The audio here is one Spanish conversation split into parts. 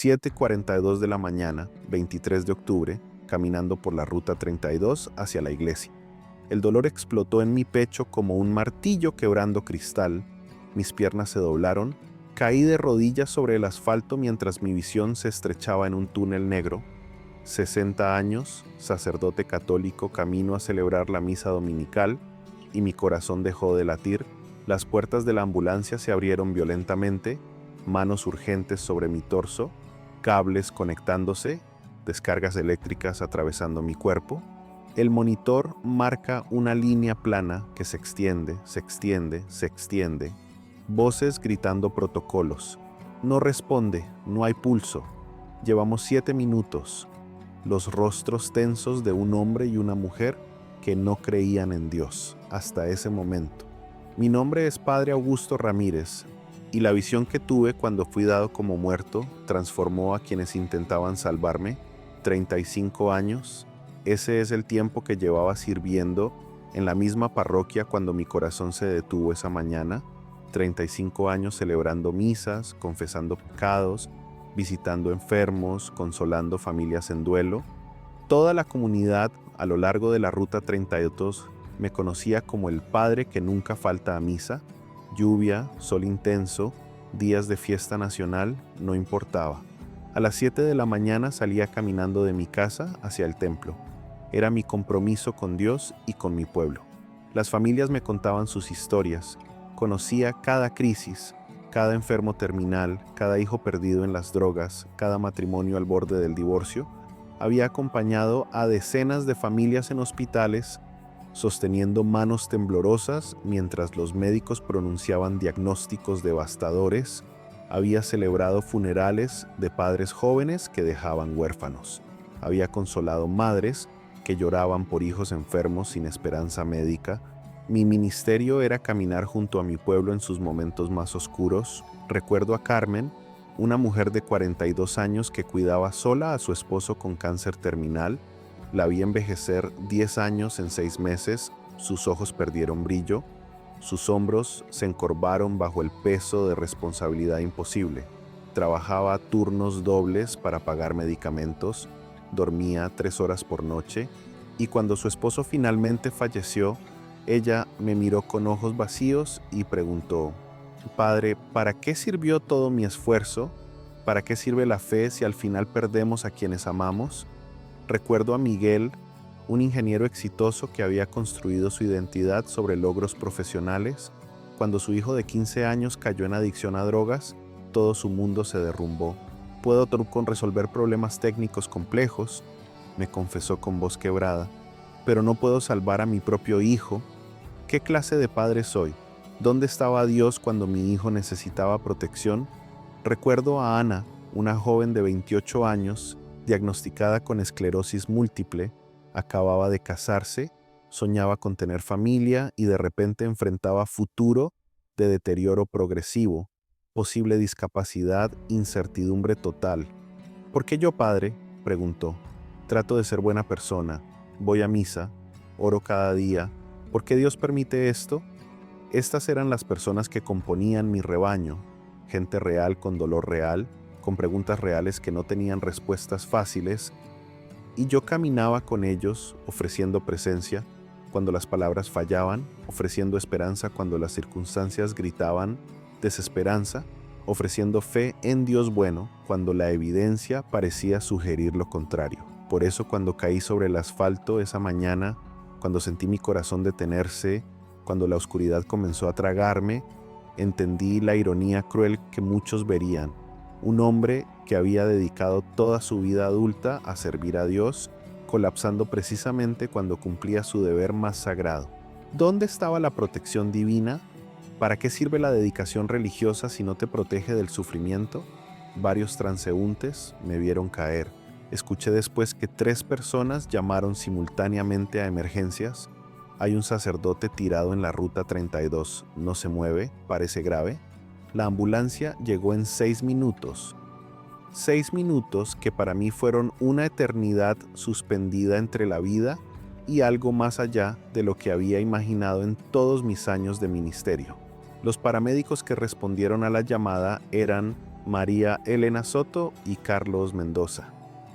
7:42 de la mañana, 23 de octubre, caminando por la ruta 32 hacia la iglesia. El dolor explotó en mi pecho como un martillo quebrando cristal. Mis piernas se doblaron. Caí de rodillas sobre el asfalto mientras mi visión se estrechaba en un túnel negro. 60 años, sacerdote católico, camino a celebrar la misa dominical, y mi corazón dejó de latir. Las puertas de la ambulancia se abrieron violentamente, manos urgentes sobre mi torso, cables conectándose, descargas eléctricas atravesando mi cuerpo. El monitor marca una línea plana que se extiende, se extiende, se extiende. Voces gritando protocolos. No responde, no hay pulso. Llevamos 7 minutos. Los rostros tensos de un hombre y una mujer que no creían en Dios hasta ese momento. Mi nombre es Padre Augusto Ramírez, y la visión que tuve cuando fui dado como muerto transformó a quienes intentaban salvarme. 35 años, ese es el tiempo que llevaba sirviendo en la misma parroquia cuando mi corazón se detuvo esa mañana. 35 años celebrando misas, confesando pecados, visitando enfermos, consolando familias en duelo. Toda la comunidad a lo largo de la Ruta 32 me conocía como el padre que nunca falta a misa. Lluvia, sol intenso, días de fiesta nacional, no importaba. A las 7 de la mañana salía caminando de mi casa hacia el templo. Era mi compromiso con Dios y con mi pueblo. Las familias me contaban sus historias. Conocía cada crisis, cada enfermo terminal, cada hijo perdido en las drogas, cada matrimonio al borde del divorcio. Había acompañado a decenas de familias en hospitales, sosteniendo manos temblorosas mientras los médicos pronunciaban diagnósticos devastadores. Había celebrado funerales de padres jóvenes que dejaban huérfanos. Había consolado madres que lloraban por hijos enfermos sin esperanza médica. Mi ministerio era caminar junto a mi pueblo en sus momentos más oscuros. Recuerdo a Carmen, una mujer de 42 años que cuidaba sola a su esposo con cáncer terminal. La vi envejecer 10 años en 6 meses, sus ojos perdieron brillo, sus hombros se encorvaron bajo el peso de responsabilidad imposible. Trabajaba turnos dobles para pagar medicamentos, dormía 3 horas por noche, y cuando su esposo finalmente falleció, ella me miró con ojos vacíos y preguntó: «Padre, ¿para qué sirvió todo mi esfuerzo? ¿Para qué sirve la fe si al final perdemos a quienes amamos?». Recuerdo a Miguel, un ingeniero exitoso que había construido su identidad sobre logros profesionales. Cuando su hijo de 15 años cayó en adicción a drogas, todo su mundo se derrumbó. «Puedo con resolver problemas técnicos complejos», me confesó con voz quebrada, «pero no puedo salvar a mi propio hijo. ¿Qué clase de padre soy? ¿Dónde estaba Dios cuando mi hijo necesitaba protección?». Recuerdo a Ana, una joven de 28 años, diagnosticada con esclerosis múltiple, acababa de casarse, soñaba con tener familia y de repente enfrentaba futuro de deterioro progresivo, posible discapacidad, incertidumbre total. «¿Por qué yo, padre?», preguntó. «Trato de ser buena persona, voy a misa, oro cada día. ¿Por qué Dios permite esto?». Estas eran las personas que componían mi rebaño, gente real con dolor real, con preguntas reales que no tenían respuestas fáciles, y yo caminaba con ellos ofreciendo presencia cuando las palabras fallaban, ofreciendo esperanza cuando las circunstancias gritaban desesperanza, ofreciendo fe en Dios bueno cuando la evidencia parecía sugerir lo contrario. Por eso cuando caí sobre el asfalto esa mañana, cuando sentí mi corazón detenerse, cuando la oscuridad comenzó a tragarme, entendí la ironía cruel que muchos verían. Un hombre que había dedicado toda su vida adulta a servir a Dios, colapsando precisamente cuando cumplía su deber más sagrado. ¿Dónde estaba la protección divina? ¿Para qué sirve la dedicación religiosa si no te protege del sufrimiento? Varios transeúntes me vieron caer. Escuché después que 3 personas llamaron simultáneamente a emergencias. Hay un sacerdote tirado en la Ruta 32, no se mueve, parece grave. La ambulancia llegó en 6 minutos. 6 minutos que para mí fueron una eternidad suspendida entre la vida y algo más allá de lo que había imaginado en todos mis años de ministerio. Los paramédicos que respondieron a la llamada eran María Elena Soto y Carlos Mendoza.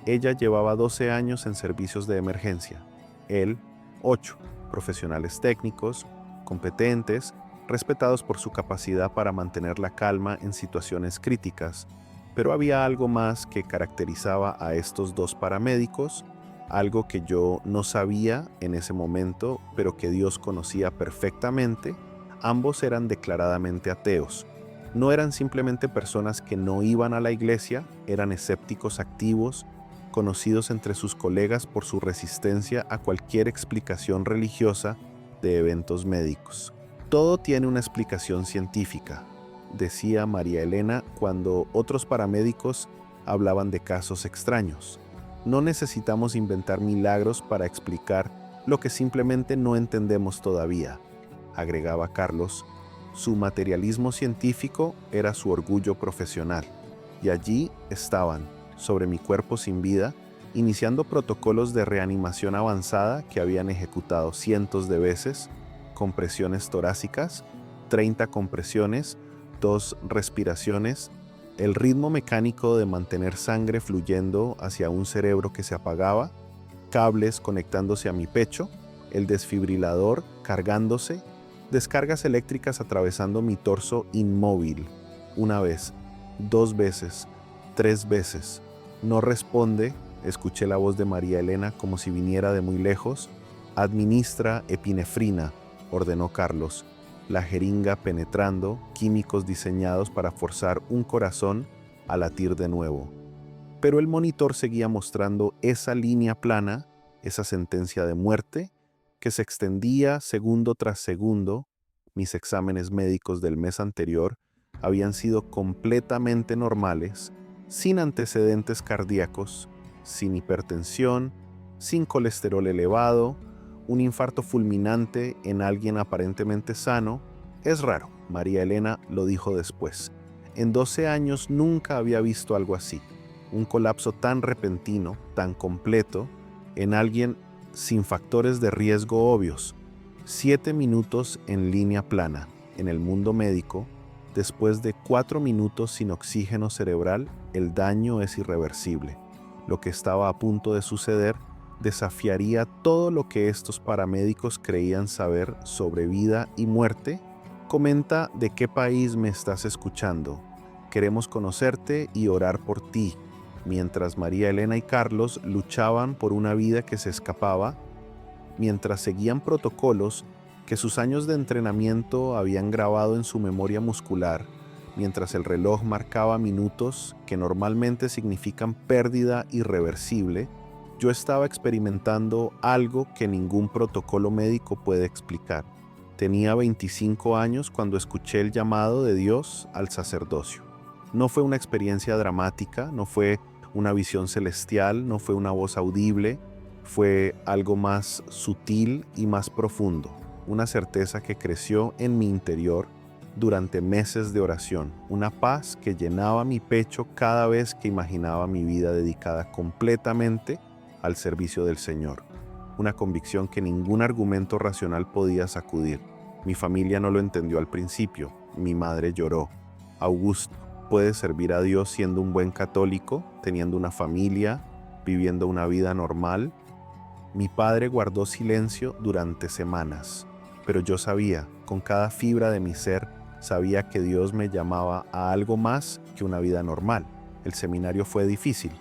Ella llevaba 12 años en servicios de emergencia, él 8, profesionales técnicos, competentes, respetados por su capacidad para mantener la calma en situaciones críticas, pero había algo más que caracterizaba a estos dos paramédicos, algo que yo no sabía en ese momento, pero que Dios conocía perfectamente. Ambos eran declaradamente ateos. No eran simplemente personas que no iban a la iglesia, eran escépticos activos, conocidos entre sus colegas por su resistencia a cualquier explicación religiosa de eventos médicos. Todo tiene una explicación científica, decía María Elena cuando otros paramédicos hablaban de casos extraños. No necesitamos inventar milagros para explicar lo que simplemente no entendemos todavía, agregaba Carlos. Su materialismo científico era su orgullo profesional, y allí estaban, sobre mi cuerpo sin vida, iniciando protocolos de reanimación avanzada que habían ejecutado cientos de veces, compresiones torácicas, 30 compresiones, 2 respiraciones, el ritmo mecánico de mantener sangre fluyendo hacia un cerebro que se apagaba, cables conectándose a mi pecho, el desfibrilador cargándose, descargas eléctricas atravesando mi torso inmóvil, una vez, 2 veces, 3 veces. No responde, escuché la voz de María Elena como si viniera de muy lejos. Administra epinefrina, ordenó Carlos, la jeringa penetrando, químicos diseñados para forzar un corazón a latir de nuevo. Pero el monitor seguía mostrando esa línea plana, esa sentencia de muerte, que se extendía segundo tras segundo. Mis exámenes médicos del mes anterior habían sido completamente normales, sin antecedentes cardíacos, sin hipertensión, sin colesterol elevado, un infarto fulminante en alguien aparentemente sano. Es raro, María Elena lo dijo después. En 12 años nunca había visto algo así, un colapso tan repentino, tan completo, en alguien sin factores de riesgo obvios. 7 minutos en línea plana. En el mundo médico, después de 4 minutos sin oxígeno cerebral, el daño es irreversible. Lo que estaba a punto de suceder desafiaría todo lo que estos paramédicos creían saber sobre vida y muerte. Comenta de qué país me estás escuchando. Queremos conocerte y orar por ti. Mientras María Elena y Carlos luchaban por una vida que se escapaba, mientras seguían protocolos que sus años de entrenamiento habían grabado en su memoria muscular, mientras el reloj marcaba minutos que normalmente significan pérdida irreversible, yo estaba experimentando algo que ningún protocolo médico puede explicar. Tenía 25 años cuando escuché el llamado de Dios al sacerdocio. No fue una experiencia dramática, no fue una visión celestial, no fue una voz audible, fue algo más sutil y más profundo, una certeza que creció en mi interior durante meses de oración, una paz que llenaba mi pecho cada vez que imaginaba mi vida dedicada completamente al servicio del Señor, una convicción que ningún argumento racional podía sacudir. Mi familia no lo entendió al principio, mi madre lloró. Augusto, ¿puedes servir a Dios siendo un buen católico, teniendo una familia, viviendo una vida normal? Mi padre guardó silencio durante semanas, pero yo sabía, con cada fibra de mi ser, sabía que Dios me llamaba a algo más que una vida normal. El seminario fue difícil,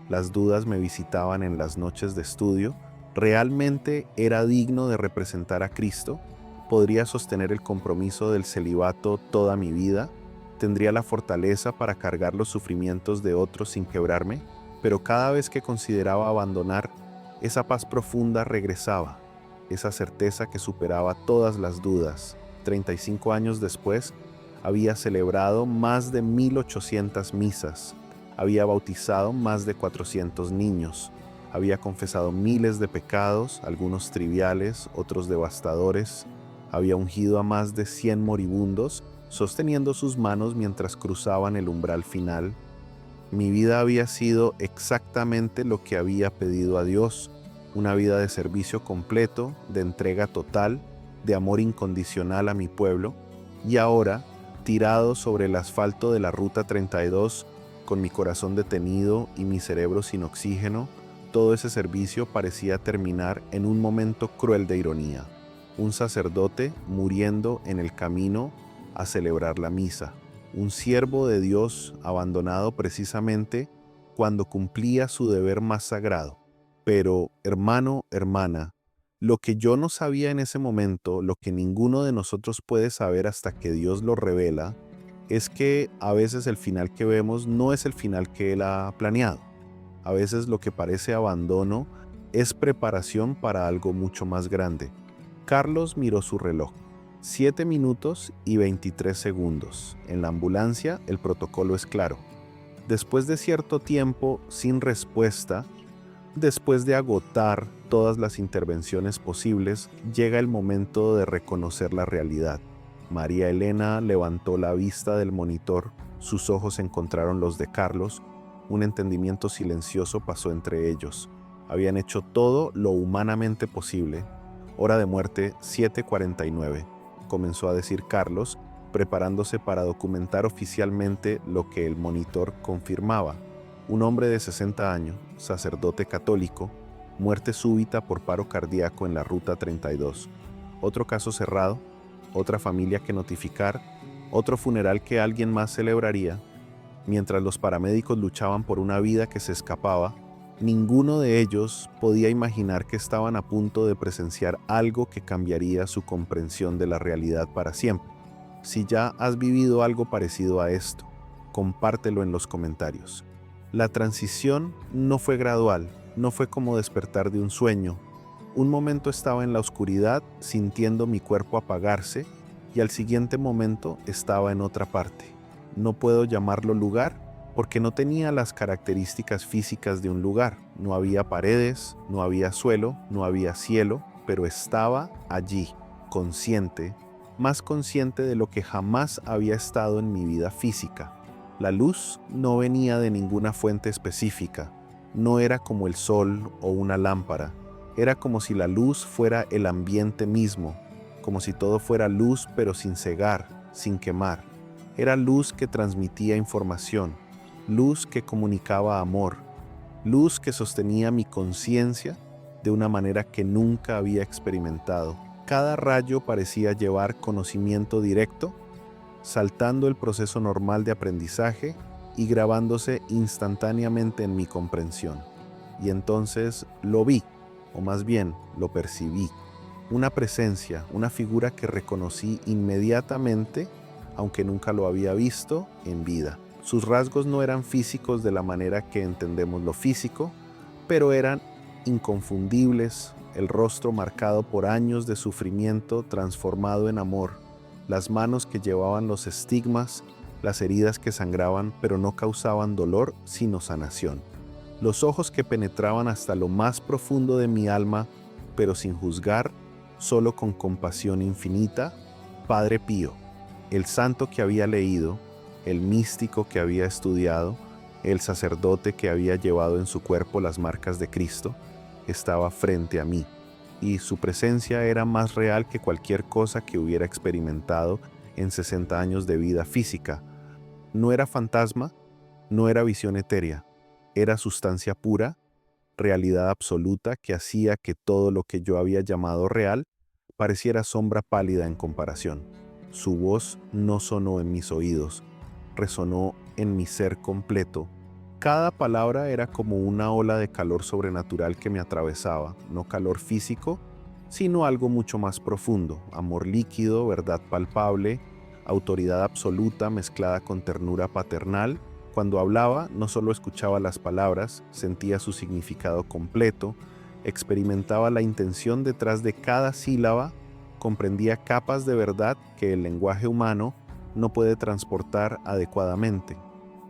las dudas me visitaban en las noches de estudio. ¿Realmente era digno de representar a Cristo? ¿Podría sostener el compromiso del celibato toda mi vida? ¿Tendría la fortaleza para cargar los sufrimientos de otros sin quebrarme? Pero cada vez que consideraba abandonar, esa paz profunda regresaba, esa certeza que superaba todas las dudas. 35 años después, había celebrado más de 1800 misas, había bautizado más de 400 niños, había confesado miles de pecados, algunos triviales, otros devastadores, había ungido a más de 100 moribundos, sosteniendo sus manos mientras cruzaban el umbral final. Mi vida había sido exactamente lo que había pedido a Dios, una vida de servicio completo, de entrega total, de amor incondicional a mi pueblo, y ahora tirado sobre el asfalto de la Ruta 32, con mi corazón detenido y mi cerebro sin oxígeno, todo ese servicio parecía terminar en un momento cruel de ironía. Un sacerdote muriendo en el camino a celebrar la misa. Un siervo de Dios abandonado precisamente cuando cumplía su deber más sagrado. Pero, hermano, hermana, lo que yo no sabía en ese momento, lo que ninguno de nosotros puede saber hasta que Dios lo revela, es que a veces el final que vemos no es el final que Él ha planeado. A veces lo que parece abandono es preparación para algo mucho más grande. Carlos miró su reloj. 7 minutos y 23 segundos. En la ambulancia el protocolo es claro. Después de cierto tiempo sin respuesta, después de agotar todas las intervenciones posibles, llega el momento de reconocer la realidad. María Elena levantó la vista del monitor, sus ojos encontraron los de Carlos, un entendimiento silencioso pasó entre ellos. Habían hecho todo lo humanamente posible. Hora de muerte 7:49, comenzó a decir Carlos, preparándose para documentar oficialmente lo que el monitor confirmaba. Un hombre de 60 años, sacerdote católico, muerte súbita por paro cardíaco en la Ruta 32. Otro caso cerrado, otra familia que notificar, otro funeral que alguien más celebraría. Mientras los paramédicos luchaban por una vida que se escapaba, ninguno de ellos podía imaginar que estaban a punto de presenciar algo que cambiaría su comprensión de la realidad para siempre. Si ya has vivido algo parecido a esto, compártelo en los comentarios. La transición no fue gradual, no fue como despertar de un sueño. Un momento estaba en la oscuridad, sintiendo mi cuerpo apagarse, y al siguiente momento estaba en otra parte. No puedo llamarlo lugar, porque no tenía las características físicas de un lugar. No había paredes, no había suelo, no había cielo, pero estaba allí, consciente, más consciente de lo que jamás había estado en mi vida física. La luz no venía de ninguna fuente específica, no era como el sol o una lámpara, era como si la luz fuera el ambiente mismo, como si todo fuera luz pero sin cegar, sin quemar. Era luz que transmitía información, luz que comunicaba amor, luz que sostenía mi conciencia de una manera que nunca había experimentado. Cada rayo parecía llevar conocimiento directo, saltando el proceso normal de aprendizaje y grabándose instantáneamente en mi comprensión. Y entonces lo vi, o más bien lo percibí. Una presencia, una figura que reconocí inmediatamente, aunque nunca lo había visto en vida. Sus rasgos no eran físicos de la manera que entendemos lo físico, pero eran inconfundibles, el rostro marcado por años de sufrimiento transformado en amor, las manos que llevaban los estigmas, las heridas que sangraban pero no causaban dolor sino sanación, los ojos que penetraban hasta lo más profundo de mi alma, pero sin juzgar, solo con compasión infinita. Padre Pío, el santo que había leído, el místico que había estudiado, el sacerdote que había llevado en su cuerpo las marcas de Cristo, estaba frente a mí, y su presencia era más real que cualquier cosa que hubiera experimentado en 60 años de vida física. No era fantasma, no era visión etérea, era sustancia pura, realidad absoluta que hacía que todo lo que yo había llamado real pareciera sombra pálida en comparación. Su voz no sonó en mis oídos, resonó en mi ser completo. Cada palabra era como una ola de calor sobrenatural que me atravesaba, no calor físico, sino algo mucho más profundo, amor líquido, verdad palpable, autoridad absoluta mezclada con ternura paternal. Cuando hablaba, no solo escuchaba las palabras, sentía su significado completo, experimentaba la intención detrás de cada sílaba, comprendía capas de verdad que el lenguaje humano no puede transportar adecuadamente.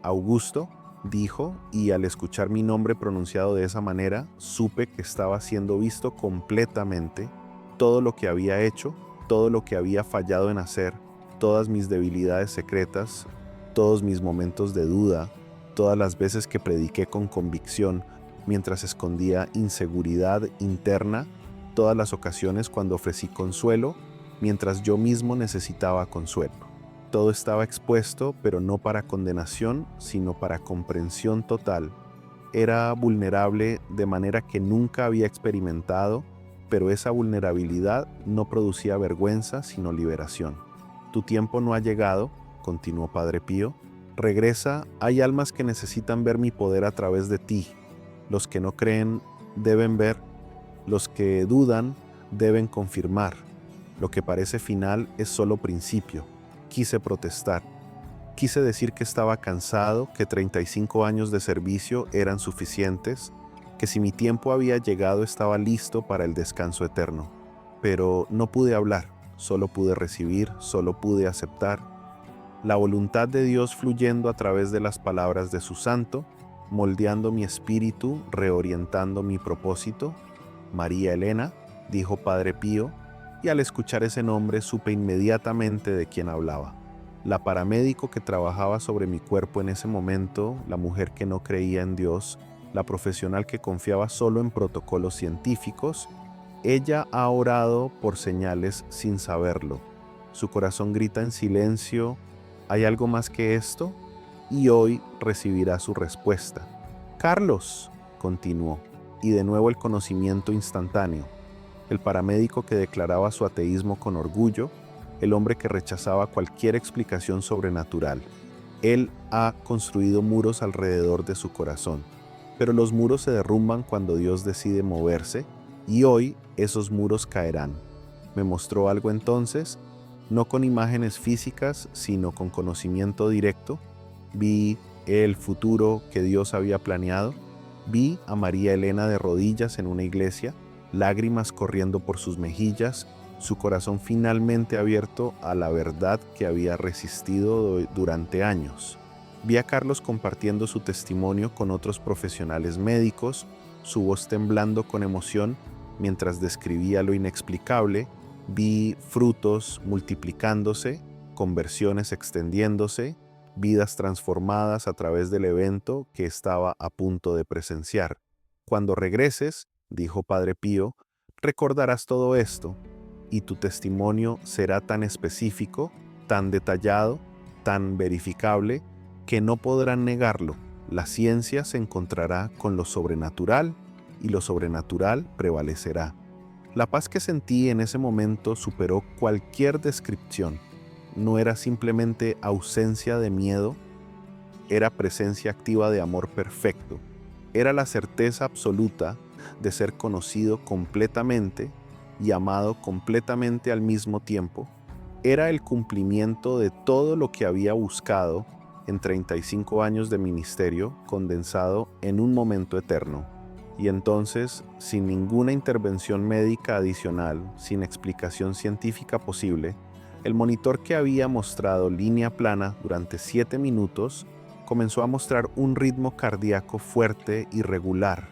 Augusto, dijo, y al escuchar mi nombre pronunciado de esa manera, supe que estaba siendo visto completamente, todo lo que había hecho, todo lo que había fallado en hacer, todas mis debilidades secretas, todos mis momentos de duda, todas las veces que prediqué con convicción mientras escondía inseguridad interna, todas las ocasiones cuando ofrecí consuelo mientras yo mismo necesitaba consuelo. Todo estaba expuesto, pero no para condenación, sino para comprensión total. Era vulnerable de manera que nunca había experimentado, pero esa vulnerabilidad no producía vergüenza, sino liberación. Tu tiempo no ha llegado, continuó Padre Pío. Regresa, hay almas que necesitan ver mi poder a través de ti. Los que no creen deben ver, los que dudan deben confirmar. Lo que parece final es solo principio. Quise protestar. Quise decir que estaba cansado, que 35 años de servicio eran suficientes, que si mi tiempo había llegado estaba listo para el descanso eterno. Pero no pude hablar, solo pude recibir, solo pude aceptar. La voluntad de Dios fluyendo a través de las palabras de su santo, moldeando mi espíritu, reorientando mi propósito. María Elena, dijo Padre Pío, y al escuchar ese nombre supe inmediatamente de quién hablaba. La paramédico que trabajaba sobre mi cuerpo en ese momento, la mujer que no creía en Dios, la profesional que confiaba solo en protocolos científicos, ella ha orado por señales sin saberlo. Su corazón grita en silencio, ¿hay algo más que esto? Y hoy recibirá su respuesta. Carlos, continuó, y de nuevo el conocimiento instantáneo. El paramédico que declaraba su ateísmo con orgullo, el hombre que rechazaba cualquier explicación sobrenatural. Él ha construido muros alrededor de su corazón, pero los muros se derrumban cuando Dios decide moverse, y hoy esos muros caerán. Me mostró algo entonces, no con imágenes físicas, sino con conocimiento directo. Vi el futuro que Dios había planeado. Vi a María Elena de rodillas en una iglesia, lágrimas corriendo por sus mejillas, su corazón finalmente abierto a la verdad que había resistido durante años. Vi a Carlos compartiendo su testimonio con otros profesionales médicos, su voz temblando con emoción mientras describía lo inexplicable. Vi frutos multiplicándose, conversiones extendiéndose, vidas transformadas a través del evento que estaba a punto de presenciar. Cuando regreses, dijo Padre Pío, recordarás todo esto y tu testimonio será tan específico, tan detallado, tan verificable, que no podrán negarlo. La ciencia se encontrará con lo sobrenatural y lo sobrenatural prevalecerá. La paz que sentí en ese momento superó cualquier descripción. No era simplemente ausencia de miedo, era presencia activa de amor perfecto. Era la certeza absoluta de ser conocido completamente y amado completamente al mismo tiempo. Era el cumplimiento de todo lo que había buscado en 35 años de ministerio condensado en un momento eterno. Y entonces, sin ninguna intervención médica adicional, sin explicación científica posible, el monitor que había mostrado línea plana durante 7 minutos comenzó a mostrar un ritmo cardíaco fuerte y regular.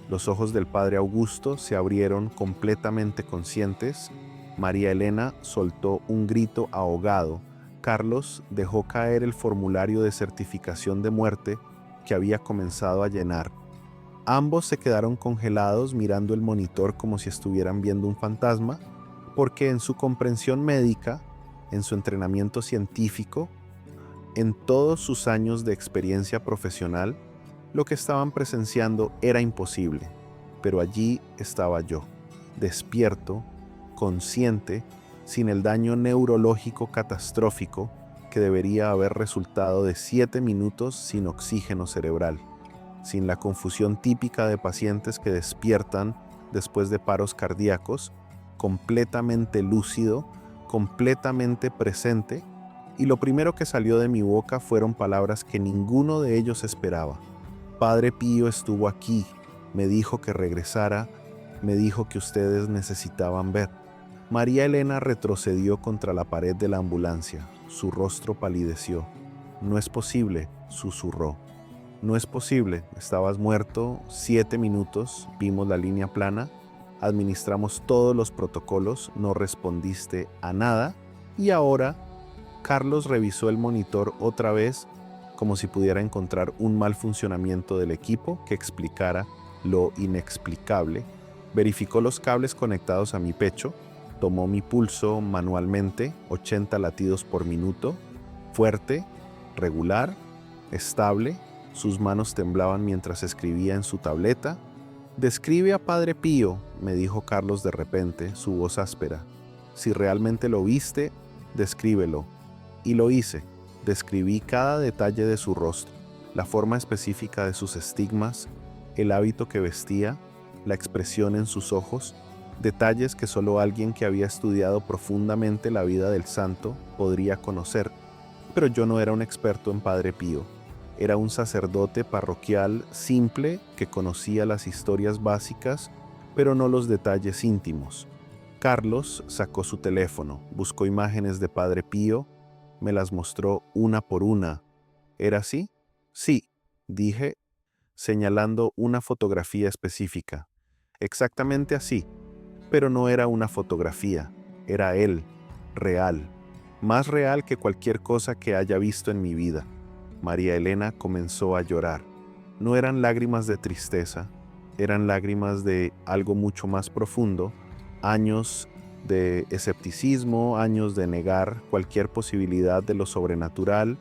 Los ojos del padre Augusto se abrieron completamente conscientes. María Elena soltó un grito ahogado. Carlos dejó caer el formulario de certificación de muerte que había comenzado a llenar. Ambos se quedaron congelados mirando el monitor como si estuvieran viendo un fantasma, porque en su comprensión médica, en su entrenamiento científico, en todos sus años de experiencia profesional, lo que estaban presenciando era imposible. Pero allí estaba yo, despierto, consciente, sin el daño neurológico catastrófico que debería haber resultado de 7 minutos sin oxígeno cerebral, sin la confusión típica de pacientes que despiertan después de paros cardíacos, completamente lúcido, completamente presente, y lo primero que salió de mi boca fueron palabras que ninguno de ellos esperaba. Padre Pío estuvo aquí, me dijo que regresara, me dijo que ustedes necesitaban ver. María Elena retrocedió contra la pared de la ambulancia, su rostro palideció. No es posible, susurró. No es posible, estabas muerto 7 minutos, vimos la línea plana, administramos todos los protocolos, no respondiste a nada y ahora Carlos revisó el monitor otra vez como si pudiera encontrar un mal funcionamiento del equipo que explicara lo inexplicable, verificó los cables conectados a mi pecho, tomó mi pulso manualmente, 80 latidos por minuto, Fuerte, regular, estable, sus manos temblaban mientras escribía en su tableta. «Describe a Padre Pío», me dijo Carlos de repente, su voz áspera. «Si realmente lo viste, descríbelo». Y lo hice. Describí cada detalle de su rostro, la forma específica de sus estigmas, el hábito que vestía, la expresión en sus ojos, detalles que solo alguien que había estudiado profundamente la vida del santo podría conocer. Pero yo no era un experto en Padre Pío. Era un sacerdote parroquial simple que conocía las historias básicas, pero no los detalles íntimos. Carlos sacó su teléfono, buscó imágenes de Padre Pío, me las mostró una por una. ¿Era así? Sí, dije, señalando una fotografía específica. Exactamente así, pero no era una fotografía, era él, real, más real que cualquier cosa que haya visto en mi vida. María Elena comenzó a llorar. No eran lágrimas de tristeza, eran lágrimas de algo mucho más profundo, años de escepticismo, años de negar cualquier posibilidad de lo sobrenatural,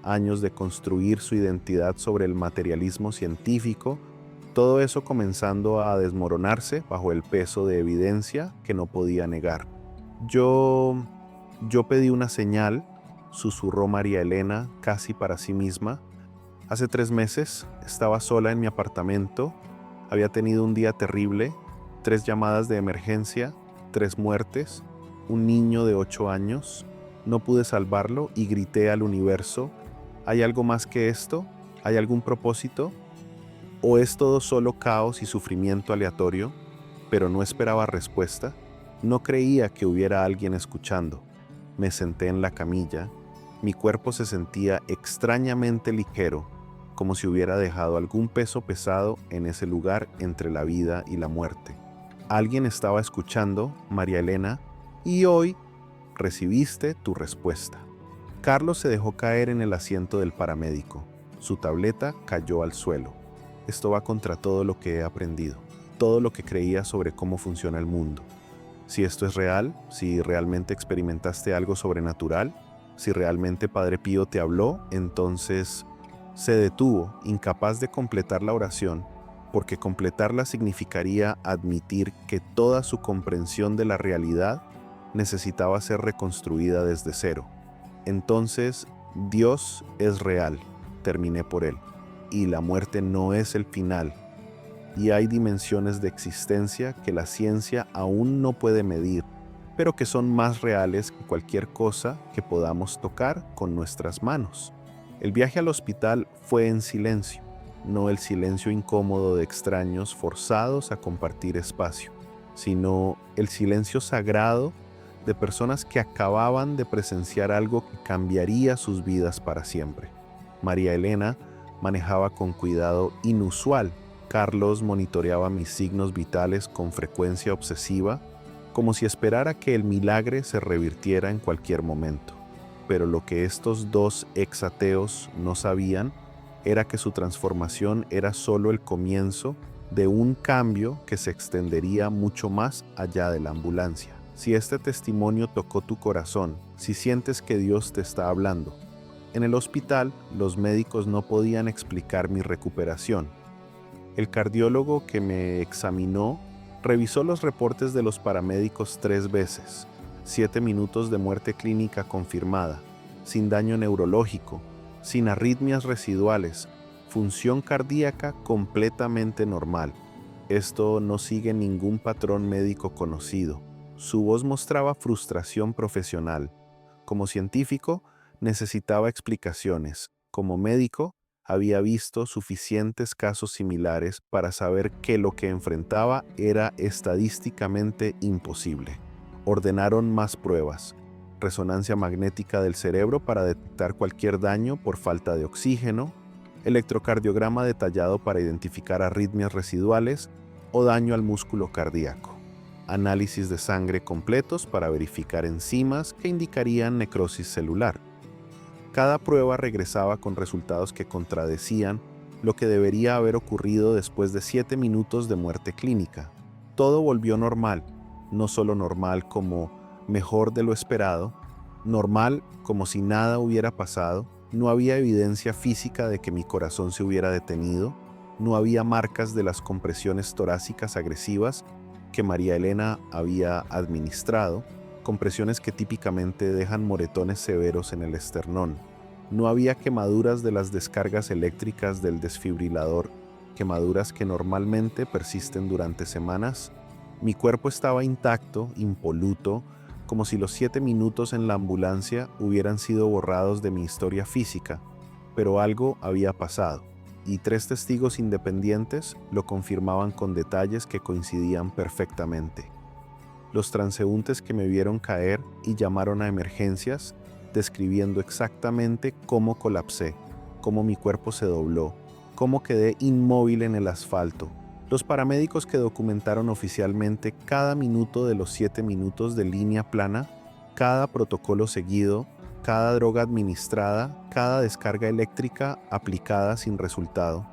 años de construir su identidad sobre el materialismo científico, todo eso comenzando a desmoronarse bajo el peso de evidencia que no podía negar. Yo pedí una señal, susurró María Elena casi para sí misma. Hace 3 meses estaba sola en mi apartamento, había tenido un día terrible, 3 llamadas de emergencia, 3 muertes, un niño de 8 años. No pude salvarlo y grité al universo: ¿hay algo más que esto? ¿Hay algún propósito? ¿O es todo solo caos y sufrimiento aleatorio? Pero no esperaba respuesta. No creía que hubiera alguien escuchando. Me senté en la camilla. Mi cuerpo se sentía extrañamente ligero, como si hubiera dejado algún peso pesado en ese lugar entre la vida y la muerte. Alguien estaba escuchando, María Elena, y hoy recibiste tu respuesta. Carlos se dejó caer en el asiento del paramédico. Su tableta cayó al suelo. Esto va contra todo lo que he aprendido, todo lo que creía sobre cómo funciona el mundo. Si esto es real, si realmente experimentaste algo sobrenatural, si realmente Padre Pío te habló, entonces se detuvo, incapaz de completar la oración, porque completarla significaría admitir que toda su comprensión de la realidad necesitaba ser reconstruida desde cero. Entonces, Dios es real, terminé por él, y la muerte no es el final. Y hay dimensiones de existencia que la ciencia aún no puede medir, pero que son más reales que cualquier cosa que podamos tocar con nuestras manos. El viaje al hospital fue en silencio, no el silencio incómodo de extraños forzados a compartir espacio, sino el silencio sagrado de personas que acababan de presenciar algo que cambiaría sus vidas para siempre. María Elena manejaba con cuidado inusual. Carlos monitoreaba mis signos vitales con frecuencia obsesiva, como si esperara que el milagre se revirtiera en cualquier momento. Pero lo que estos 2 ex-ateos no sabían era que su transformación era solo el comienzo de un cambio que se extendería mucho más allá de la ambulancia. Si este testimonio tocó tu corazón, si sientes que Dios te está hablando. En el hospital, los médicos no podían explicar mi recuperación. El cardiólogo que me examinó revisó los reportes de los paramédicos 3 veces, 7 minutos de muerte clínica confirmada, sin daño neurológico, sin arritmias residuales, función cardíaca completamente normal. Esto no sigue ningún patrón médico conocido. Su voz mostraba frustración profesional. Como científico, necesitaba explicaciones. Como médico, había visto suficientes casos similares para saber que lo que enfrentaba era estadísticamente imposible. Ordenaron más pruebas. Resonancia magnética del cerebro para detectar cualquier daño por falta de oxígeno, electrocardiograma detallado para identificar arritmias residuales o daño al músculo cardíaco. Análisis de sangre completos para verificar enzimas que indicarían necrosis celular. Cada prueba regresaba con resultados que contradecían lo que debería haber ocurrido después de 7 minutos de muerte clínica. Todo volvió normal, no solo normal como mejor de lo esperado, Normal, como si nada hubiera pasado. No había evidencia física de que mi corazón se hubiera detenido. No había marcas de las compresiones torácicas agresivas que María Elena había administrado, compresiones que típicamente dejan moretones severos en el esternón. No había quemaduras de las descargas eléctricas del desfibrilador, quemaduras que normalmente persisten durante semanas. Mi cuerpo estaba intacto, impoluto, como si los 7 minutos en la ambulancia hubieran sido borrados de mi historia física, pero algo había pasado, y 3 testigos independientes lo confirmaban con detalles que coincidían perfectamente. Los transeúntes que me vieron caer y llamaron a emergencias, describiendo exactamente cómo colapsé, cómo mi cuerpo se dobló, cómo quedé inmóvil en el asfalto. Los paramédicos que documentaron oficialmente cada minuto de los 7 minutos de línea plana, cada protocolo seguido, cada droga administrada, cada descarga eléctrica aplicada sin resultado.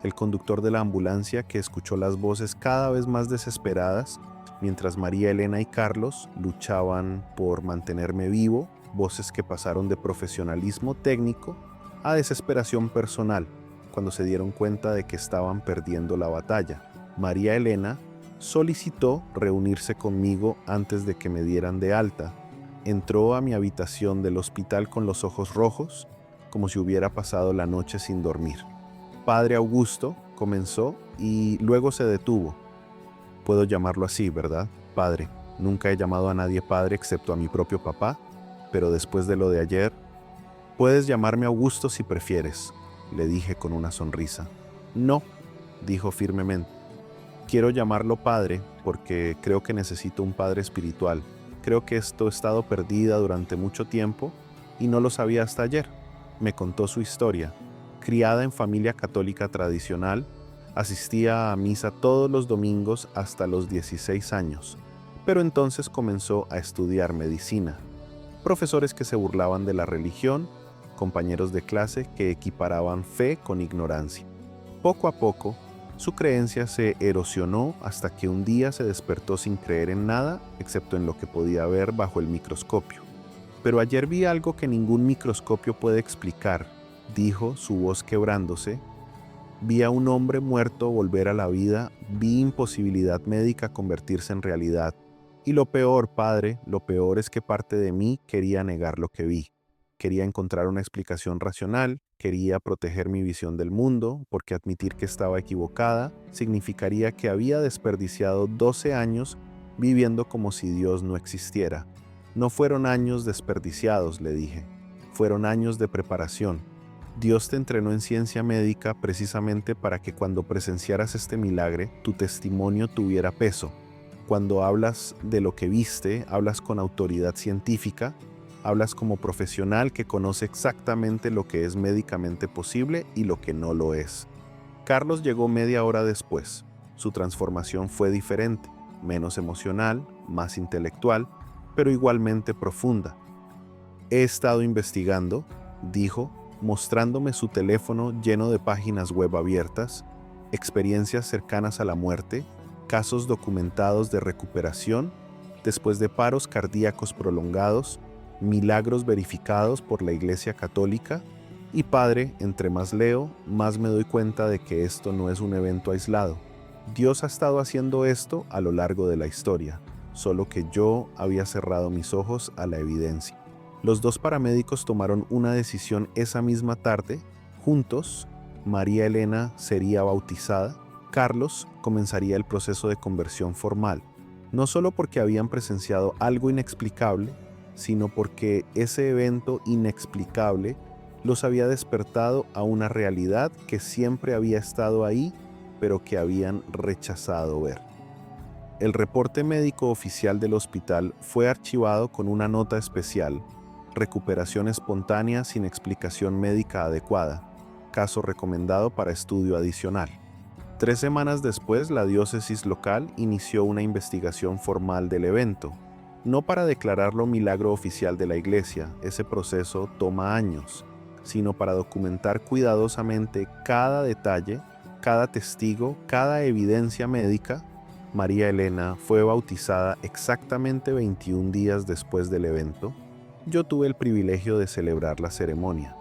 El conductor de la ambulancia que escuchó las voces cada vez más desesperadas, mientras María Elena y Carlos luchaban por mantenerme vivo, voces que pasaron de profesionalismo técnico a desesperación personal, cuando se dieron cuenta de que estaban perdiendo la batalla. María Elena solicitó reunirse conmigo antes de que me dieran de alta. Entró a mi habitación del hospital con los ojos rojos, como si hubiera pasado la noche sin dormir. Padre Augusto comenzó y luego se detuvo. Puedo llamarlo así, ¿verdad? Padre. Nunca he llamado a nadie padre excepto a mi propio papá, pero después de lo de ayer, puedes llamarme Augusto si prefieres, le dije con una sonrisa. No, dijo firmemente. Quiero llamarlo padre porque creo que necesito un padre espiritual. Creo que esto he estado perdida durante mucho tiempo y no lo sabía hasta ayer. Me contó su historia. Criada en familia católica tradicional, asistía a misa todos los domingos hasta los 16 años, pero entonces comenzó a estudiar medicina. Profesores que se burlaban de la religión, compañeros de clase que equiparaban fe con ignorancia. Poco a poco, su creencia se erosionó hasta que un día se despertó sin creer en nada excepto en lo que podía ver bajo el microscopio. Pero ayer vi algo que ningún microscopio puede explicar, dijo, su voz quebrándose. Vi a un hombre muerto volver a la vida, vi imposibilidad médica convertirse en realidad. Y lo peor, padre, lo peor es que parte de mí quería negar lo que vi. Quería encontrar una explicación racional, quería proteger mi visión del mundo, porque admitir que estaba equivocada significaría que había desperdiciado 12 años viviendo como si Dios no existiera. No fueron años desperdiciados, le dije. Fueron años de preparación. Dios te entrenó en ciencia médica precisamente para que cuando presenciaras este milagre, tu testimonio tuviera peso. Cuando hablas de lo que viste, hablas con autoridad científica, hablas como profesional que conoce exactamente lo que es médicamente posible y lo que no lo es. Carlos llegó media hora después. Su transformación fue diferente, menos emocional, más intelectual, pero igualmente profunda. He estado investigando, dijo, mostrándome su teléfono lleno de páginas web abiertas, experiencias cercanas a la muerte, casos documentados de recuperación después de paros cardíacos prolongados, milagros verificados por la Iglesia Católica, y padre, entre más leo, más me doy cuenta de que esto no es un evento aislado. Dios ha estado haciendo esto a lo largo de la historia, solo que yo había cerrado mis ojos a la evidencia. Los 2 paramédicos tomaron una decisión esa misma tarde. Juntos, María Elena sería bautizada. Carlos comenzaría el proceso de conversión formal, no solo porque habían presenciado algo inexplicable, sino porque ese evento inexplicable los había despertado a una realidad que siempre había estado ahí, pero que habían rechazado ver. El reporte médico oficial del hospital fue archivado con una nota especial: recuperación espontánea sin explicación médica adecuada, caso recomendado para estudio adicional. 3 semanas después, la diócesis local inició una investigación formal del evento, no para declararlo milagro oficial de la Iglesia, ese proceso toma años, sino para documentar cuidadosamente cada detalle, cada testigo, cada evidencia médica. María Elena fue bautizada exactamente 21 días después del evento. Yo tuve el privilegio de celebrar la ceremonia.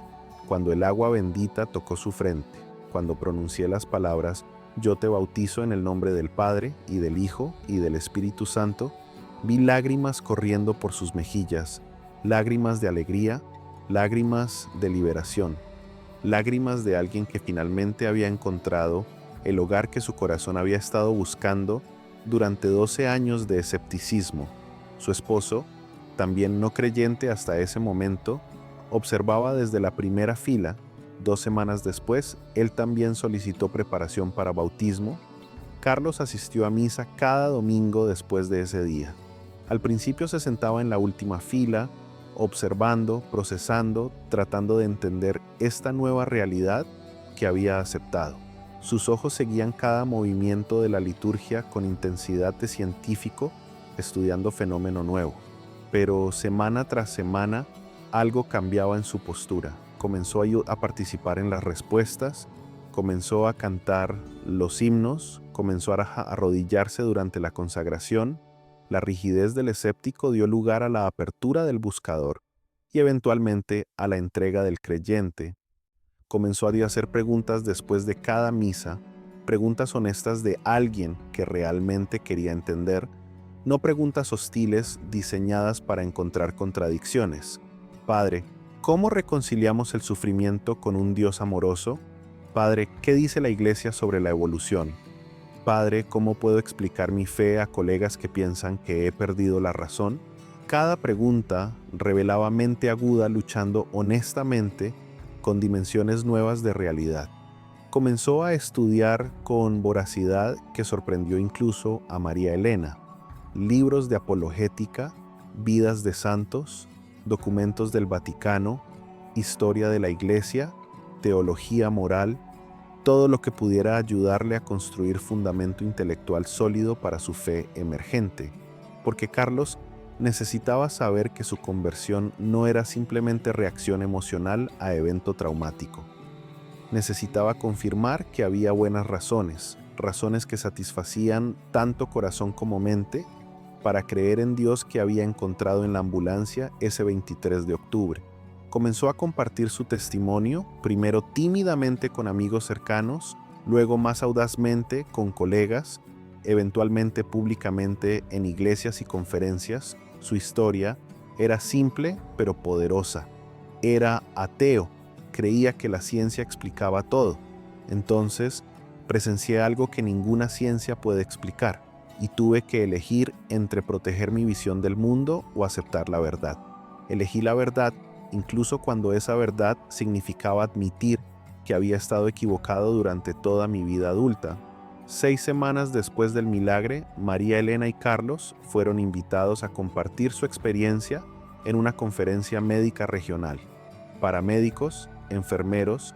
Cuando el agua bendita tocó su frente, cuando pronuncié las palabras «Yo te bautizo en el nombre del Padre, y del Hijo, y del Espíritu Santo», vi lágrimas corriendo por sus mejillas, lágrimas de alegría, lágrimas de liberación, lágrimas de alguien que finalmente había encontrado el hogar que su corazón había estado buscando durante 12 años de escepticismo. Su esposo, también no creyente hasta ese momento, observaba desde la primera fila. 2 semanas después, él también solicitó preparación para bautismo. Carlos asistió a misa cada domingo después de ese día. Al principio se sentaba en la última fila, observando, procesando, tratando de entender esta nueva realidad que había aceptado. Sus ojos seguían cada movimiento de la liturgia con intensidad de científico, estudiando fenómeno nuevo. Pero semana tras semana, algo cambiaba en su postura. Comenzó a participar en las respuestas, comenzó a cantar los himnos, comenzó a arrodillarse durante la consagración. La rigidez del escéptico dio lugar a la apertura del buscador y eventualmente a la entrega del creyente. Comenzó a hacer preguntas después de cada misa, preguntas honestas de alguien que realmente quería entender, no preguntas hostiles diseñadas para encontrar contradicciones. Padre, ¿cómo reconciliamos el sufrimiento con un Dios amoroso? Padre, ¿qué dice la Iglesia sobre la evolución? Padre, ¿cómo puedo explicar mi fe a colegas que piensan que he perdido la razón? Cada pregunta revelaba mente aguda luchando honestamente con dimensiones nuevas de realidad. Comenzó a estudiar con voracidad que sorprendió incluso a María Elena. Libros de apologética, vidas de santos, documentos del Vaticano, historia de la Iglesia, teología moral, todo lo que pudiera ayudarle a construir fundamento intelectual sólido para su fe emergente, porque Carlos necesitaba saber que su conversión no era simplemente reacción emocional a evento traumático. Necesitaba confirmar que había buenas razones, razones que satisfacían tanto corazón como mente, para creer en Dios que había encontrado en la ambulancia ese 23 de octubre. Comenzó a compartir su testimonio, primero tímidamente con amigos cercanos, luego más audazmente con colegas, eventualmente públicamente en iglesias y conferencias. Su historia era simple pero poderosa. Era ateo, creía que la ciencia explicaba todo. Entonces, presencié algo que ninguna ciencia puede explicar, y tuve que elegir entre proteger mi visión del mundo o aceptar la verdad. Elegí la verdad, incluso cuando esa verdad significaba admitir que había estado equivocado durante toda mi vida adulta. 6 semanas después del milagre, María Elena y Carlos fueron invitados a compartir su experiencia en una conferencia médica regional. Paramédicos, enfermeros,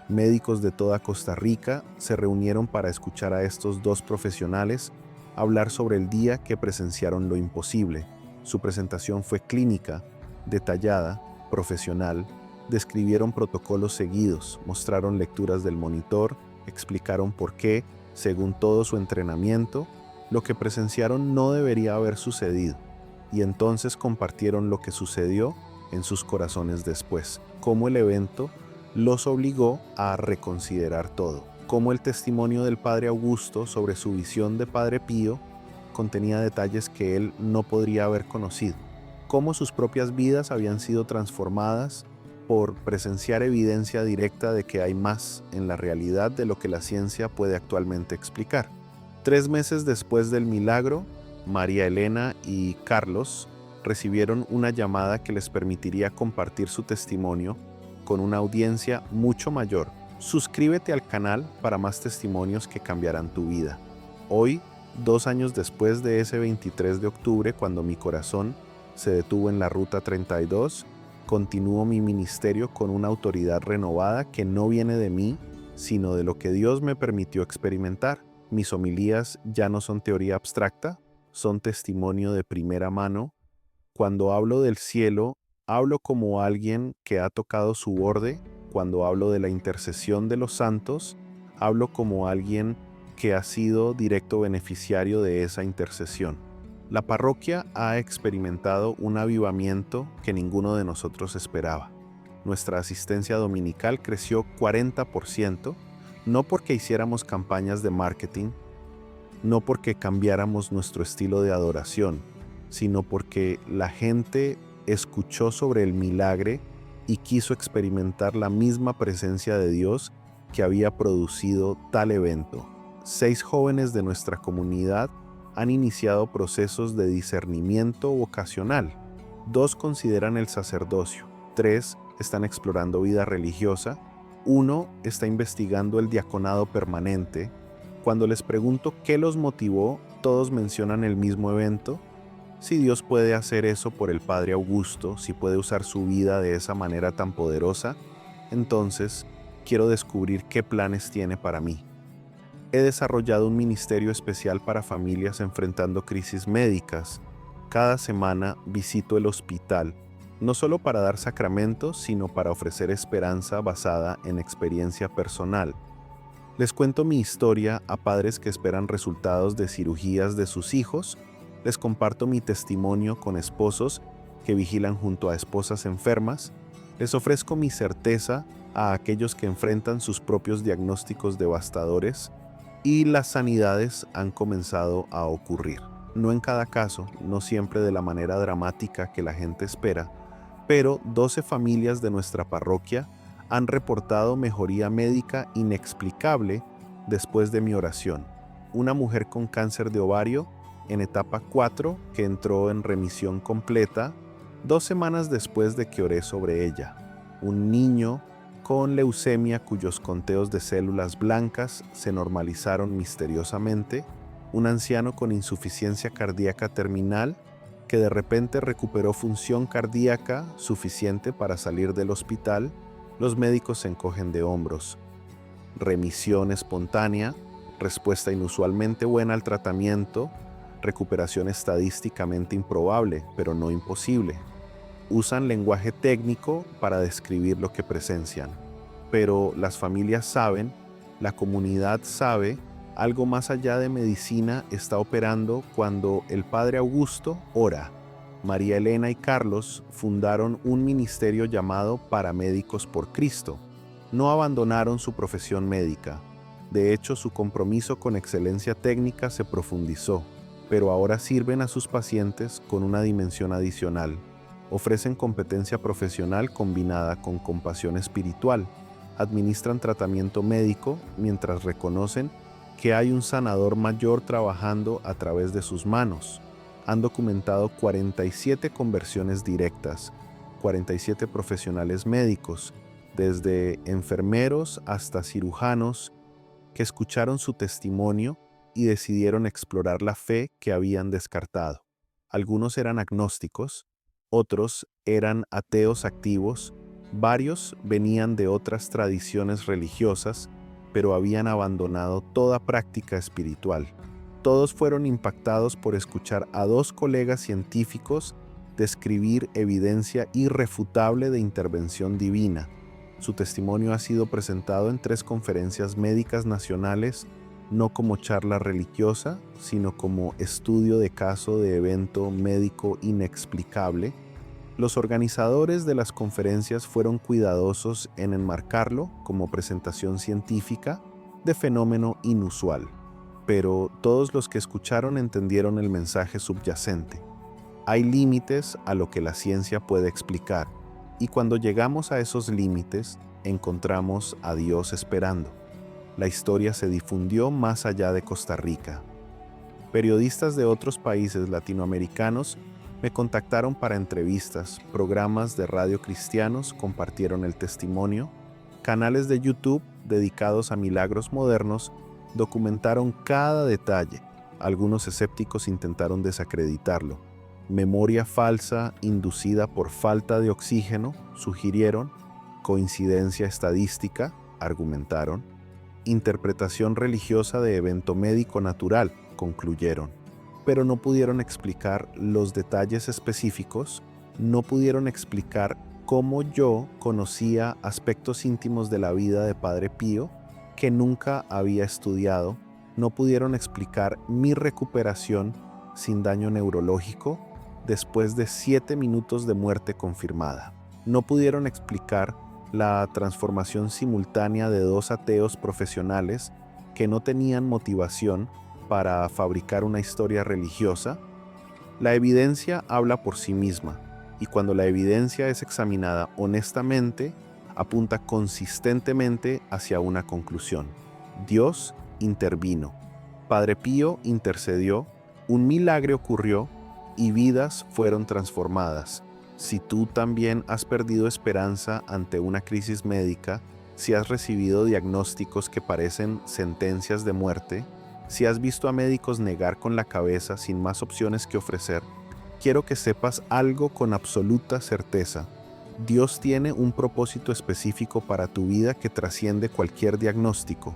médicos de toda Costa Rica se reunieron para escuchar a estos dos profesionales hablar sobre el día que presenciaron lo imposible. Su presentación fue clínica, detallada, profesional, describieron protocolos seguidos, mostraron lecturas del monitor, explicaron por qué, según todo su entrenamiento, lo que presenciaron no debería haber sucedido, y entonces compartieron lo que sucedió en sus corazones después, cómo el evento los obligó a reconsiderar todo, cómo el testimonio del Padre Augusto sobre su visión de Padre Pío contenía detalles que él no podría haber conocido, cómo sus propias vidas habían sido transformadas por presenciar evidencia directa de que hay más en la realidad de lo que la ciencia puede actualmente explicar. 3 meses después del milagro, María Elena y Carlos recibieron una llamada que les permitiría compartir su testimonio con una audiencia mucho mayor. Suscríbete al canal para más testimonios que cambiarán tu vida. Hoy, 2 años después de ese 23 de octubre, cuando mi corazón se detuvo en la Ruta 32, continúo mi ministerio con una autoridad renovada que no viene de mí, sino de lo que Dios me permitió experimentar. Mis homilías ya no son teoría abstracta, son testimonio de primera mano. Cuando hablo del cielo, hablo como alguien que ha tocado su borde. Cuando hablo de la intercesión de los santos, hablo como alguien que ha sido directo beneficiario de esa intercesión. La parroquia ha experimentado un avivamiento que ninguno de nosotros esperaba. Nuestra asistencia dominical creció 40%, no porque hiciéramos campañas de marketing, no porque cambiáramos nuestro estilo de adoración, sino porque la gente escuchó sobre el milagro y quiso experimentar la misma presencia de Dios que había producido tal evento. 6 jóvenes de nuestra comunidad han iniciado procesos de discernimiento vocacional. 2 consideran el sacerdocio. 3 están explorando vida religiosa. 1 está investigando el diaconado permanente. Cuando les pregunto qué los motivó, todos mencionan el mismo evento. Si Dios puede hacer eso por el Padre Augusto, si puede usar su vida de esa manera tan poderosa, entonces quiero descubrir qué planes tiene para mí. He desarrollado un ministerio especial para familias enfrentando crisis médicas. Cada semana visito el hospital, no solo para dar sacramentos, sino para ofrecer esperanza basada en experiencia personal. Les cuento mi historia a padres que esperan resultados de cirugías de sus hijos. Les comparto mi testimonio con esposos que vigilan junto a esposas enfermas. Les ofrezco mi certeza a aquellos que enfrentan sus propios diagnósticos devastadores. Y las sanidades han comenzado a ocurrir. No en cada caso, no siempre de la manera dramática que la gente espera, pero 12 familias de nuestra parroquia han reportado mejoría médica inexplicable después de mi oración. Una mujer con cáncer de ovario en etapa 4 que entró en remisión completa 2 semanas después de que oré sobre ella. Un niño con leucemia cuyos conteos de células blancas se normalizaron misteriosamente. Un anciano con insuficiencia cardíaca terminal que de repente recuperó función cardíaca suficiente para salir del hospital. Los médicos se encogen de hombros. Remisión espontánea, respuesta inusualmente buena al tratamiento, recuperación estadísticamente improbable, pero no imposible. Usan lenguaje técnico para describir lo que presencian. Pero las familias saben, la comunidad sabe, algo más allá de medicina está operando cuando el Padre Augusto ora. María Elena y Carlos fundaron un ministerio llamado Paramédicos por Cristo. No abandonaron su profesión médica. De hecho, su compromiso con excelencia técnica se profundizó, pero ahora sirven a sus pacientes con una dimensión adicional. Ofrecen competencia profesional combinada con compasión espiritual. Administran tratamiento médico mientras reconocen que hay un sanador mayor trabajando a través de sus manos. Han documentado 47 conversiones directas, 47 profesionales médicos, desde enfermeros hasta cirujanos, que escucharon su testimonio y decidieron explorar la fe que habían descartado. Algunos eran agnósticos, otros eran ateos activos, varios venían de otras tradiciones religiosas, pero habían abandonado toda práctica espiritual. Todos fueron impactados por escuchar a 2 colegas científicos describir evidencia irrefutable de intervención divina. Su testimonio ha sido presentado en 3 conferencias médicas nacionales, no como charla religiosa, sino como estudio de caso de evento médico inexplicable. Los organizadores de las conferencias fueron cuidadosos en enmarcarlo como presentación científica de fenómeno inusual, pero todos los que escucharon entendieron el mensaje subyacente. Hay límites a lo que la ciencia puede explicar, y cuando llegamos a esos límites, encontramos a Dios esperando. La historia se difundió más allá de Costa Rica. Periodistas de otros países latinoamericanos me contactaron para entrevistas, programas de radio cristianos compartieron el testimonio, canales de YouTube dedicados a milagros modernos documentaron cada detalle. Algunos escépticos intentaron desacreditarlo. Memoria falsa inducida por falta de oxígeno, sugirieron. Coincidencia estadística, argumentaron. Interpretación religiosa de evento médico natural, concluyeron. Pero no pudieron explicar los detalles específicos, no pudieron explicar cómo yo conocía aspectos íntimos de la vida de Padre Pío que nunca había estudiado, no pudieron explicar mi recuperación sin daño neurológico, después de 7 minutos de muerte confirmada. No pudieron explicar la transformación simultánea de 2 ateos profesionales que no tenían motivación para fabricar una historia religiosa. La evidencia habla por sí misma, y cuando la evidencia es examinada honestamente, apunta consistentemente hacia una conclusión. Dios intervino. Padre Pío intercedió, un milagro ocurrió y vidas fueron transformadas. Si tú también has perdido esperanza ante una crisis médica, si has recibido diagnósticos que parecen sentencias de muerte, si has visto a médicos negar con la cabeza sin más opciones que ofrecer, quiero que sepas algo con absoluta certeza. Dios tiene un propósito específico para tu vida que trasciende cualquier diagnóstico.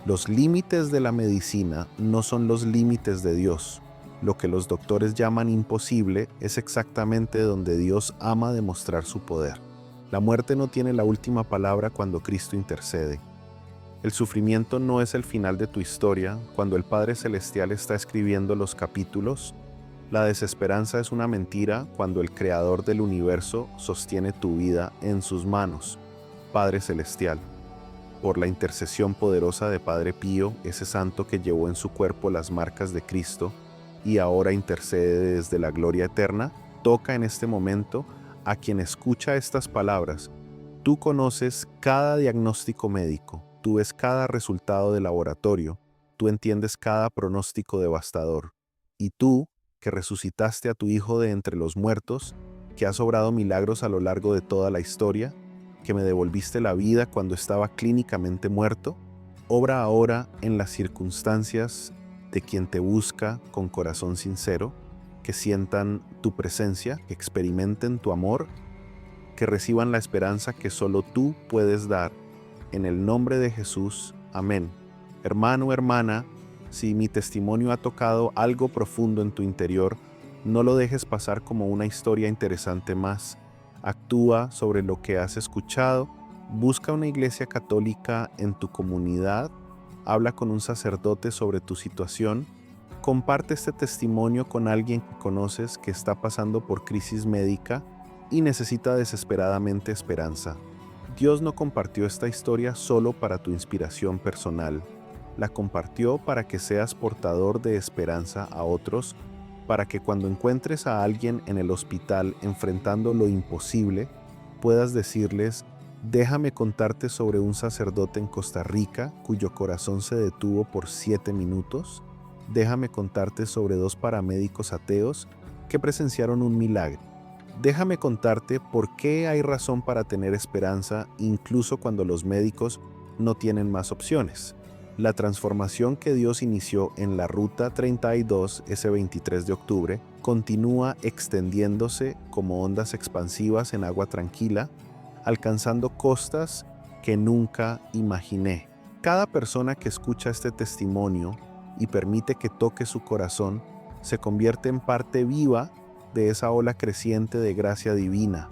Los límites de la medicina no son los límites de Dios. Lo que los doctores llaman imposible es exactamente donde Dios ama demostrar su poder. La muerte no tiene la última palabra cuando Cristo intercede. El sufrimiento no es el final de tu historia cuando el Padre Celestial está escribiendo los capítulos. La desesperanza es una mentira cuando el Creador del universo sostiene tu vida en sus manos. Padre Celestial, por la intercesión poderosa de Padre Pío, ese santo que llevó en su cuerpo las marcas de Cristo y ahora intercede desde la gloria eterna, toca en este momento a quien escucha estas palabras. Tú conoces cada diagnóstico médico, tú ves cada resultado de laboratorio, tú entiendes cada pronóstico devastador. Y tú, que resucitaste a tu Hijo de entre los muertos, que has obrado milagros a lo largo de toda la historia, que me devolviste la vida cuando estaba clínicamente muerto, obra ahora en las circunstancias de quien te busca con corazón sincero, que sientan tu presencia, que experimenten tu amor, que reciban la esperanza que solo tú puedes dar. En el nombre de Jesús, amén. Hermano, hermana, si mi testimonio ha tocado algo profundo en tu interior, no lo dejes pasar como una historia interesante más. Actúa sobre lo que has escuchado, busca una iglesia católica en tu comunidad, habla con un sacerdote sobre tu situación, comparte este testimonio con alguien que conoces que está pasando por crisis médica y necesita desesperadamente esperanza. Dios no compartió esta historia solo para tu inspiración personal, la compartió para que seas portador de esperanza a otros, para que cuando encuentres a alguien en el hospital enfrentando lo imposible, puedas decirles: déjame contarte sobre un sacerdote en Costa Rica cuyo corazón se detuvo por 7 minutos. Déjame contarte sobre 2 paramédicos ateos que presenciaron un milagro. Déjame contarte por qué hay razón para tener esperanza incluso cuando los médicos no tienen más opciones. La transformación que Dios inició en la Ruta 32 ese 23 de octubre continúa extendiéndose como ondas expansivas en agua tranquila, alcanzando costas que nunca imaginé. Cada persona que escucha este testimonio y permite que toque su corazón se convierte en parte viva de esa ola creciente de gracia divina.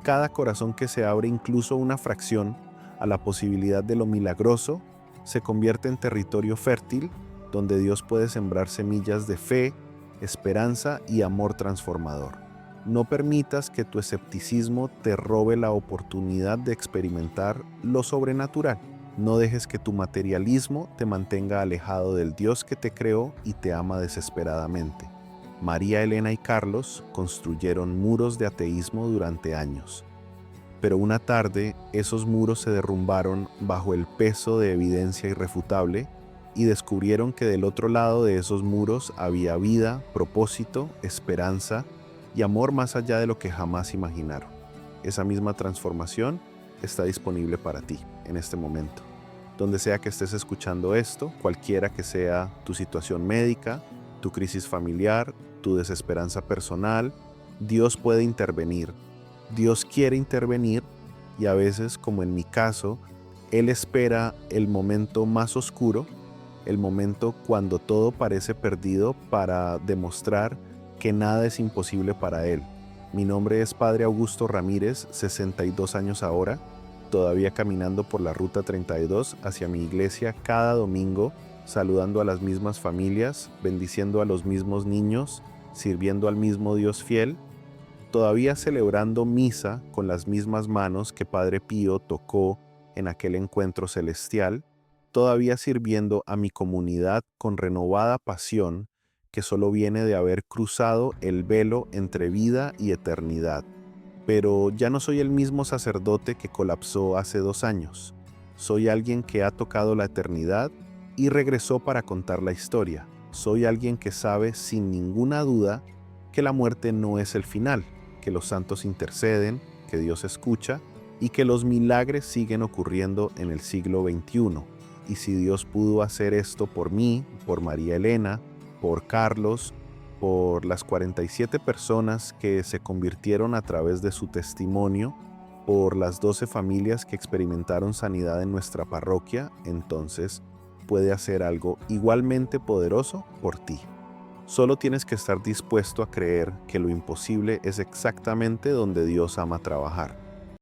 Cada corazón que se abre incluso una fracción a la posibilidad de lo milagroso se convierte en territorio fértil donde Dios puede sembrar semillas de fe, esperanza y amor transformador. No permitas que tu escepticismo te robe la oportunidad de experimentar lo sobrenatural. No dejes que tu materialismo te mantenga alejado del Dios que te creó y te ama desesperadamente. María Elena y Carlos construyeron muros de ateísmo durante años. Pero una tarde, esos muros se derrumbaron bajo el peso de evidencia irrefutable y descubrieron que del otro lado de esos muros había vida, propósito, esperanza y amor más allá de lo que jamás imaginaron. Esa misma transformación está disponible para ti en este momento. Donde sea que estés escuchando esto, cualquiera que sea tu situación médica, tu crisis familiar, tu desesperanza personal, Dios puede intervenir. Dios quiere intervenir y a veces, como en mi caso, Él espera el momento más oscuro, el momento cuando todo parece perdido para demostrar que nada es imposible para Él. Mi nombre es Padre Augusto Ramírez, 62 años ahora, todavía caminando por la Ruta 32 hacia mi iglesia cada domingo saludando a las mismas familias, bendiciendo a los mismos niños, sirviendo al mismo Dios fiel, todavía celebrando misa con las mismas manos que Padre Pío tocó en aquel encuentro celestial, todavía sirviendo a mi comunidad con renovada pasión que solo viene de haber cruzado el velo entre vida y eternidad. Pero ya no soy el mismo sacerdote que colapsó hace 2 años. Soy alguien que ha tocado la eternidad y regresó para contar la historia. Soy alguien que sabe sin ninguna duda que la muerte no es el final, que los santos interceden, que Dios escucha y que los milagros siguen ocurriendo en el siglo XXI. Y si Dios pudo hacer esto por mí, por María Elena, por Carlos, por las 47 personas que se convirtieron a través de su testimonio, por las 12 familias que experimentaron sanidad en nuestra parroquia, entonces puede hacer algo igualmente poderoso por ti. Solo tienes que estar dispuesto a creer que lo imposible es exactamente donde Dios ama trabajar.